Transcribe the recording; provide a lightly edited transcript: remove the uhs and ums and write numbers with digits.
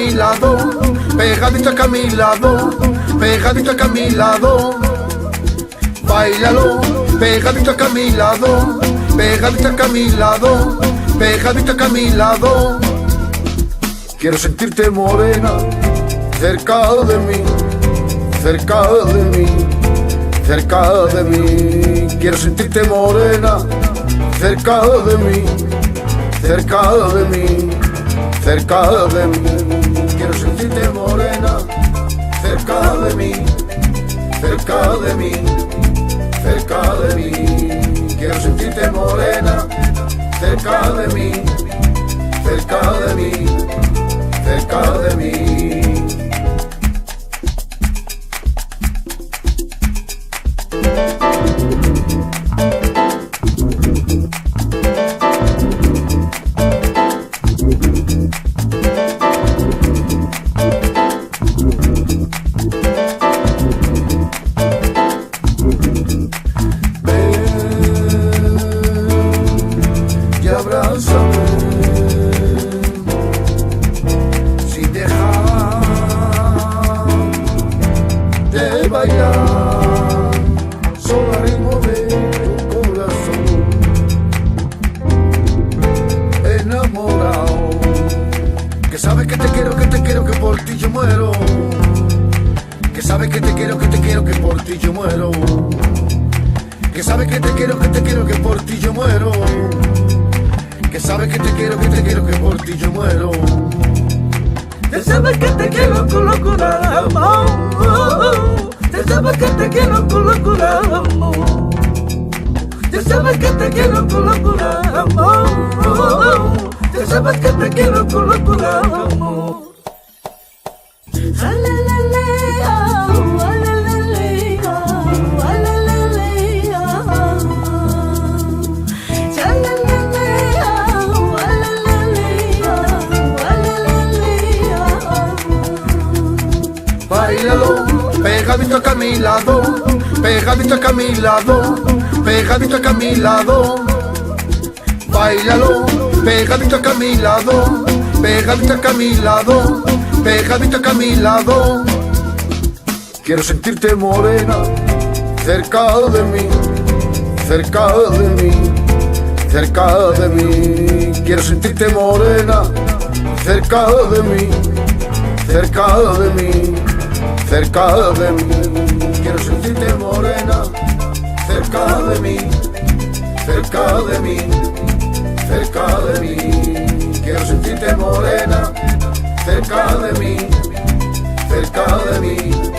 mi lado, pegadito acá a mi lado, pegadito acá a mi lado. Báilalo, pegadito acá a mi lado, pegadito acá a mi lado, pegadito acá a mi lado. Quiero sentirte morena, cerca de mí, cerca de mí, cerca de mí. Quiero sentirte morena, cerca de mí, cerca de mí, cerca de mí. Quiero sentirte morena, cerca de mí, cerca de mí, cerca de mí. Quiero sentirte morena, cerca de mí, cerca de mí, cerca de mí. Abrázame sin dejar de bailar, solo al ritmo de tu corazón, enamorado, que sabes que te quiero, que por ti yo muero, que sabes que te quiero, que por ti yo muero, que sabes que te quiero, que por ti yo muero, que sabes que te quiero, que por ti yo muero. Te sabes que te quiero con locura, amor. Te sabes que te quiero con locura, amor. Te sabes que te quiero con locura, amor. Te sabes que te quiero con locura, amor. Báilalo, pegadito acá a mi lado, pegadito acá a mi lado, pegadito acá a mi lado. Báilalo, pegadito acá a mi lado, pegadito acá a mi lado, pegadito acá a mi lado. Quiero sentirte morena, cerca de mí, cerca de mí, cerca de mí. Quiero sentirte morena, cerca de mí, cerca de mí, cerca de mí. Quiero sentirte morena, cerca de mí, cerca de mí, cerca de mí. Quiero sentirte morena, cerca de mí, cerca de mí.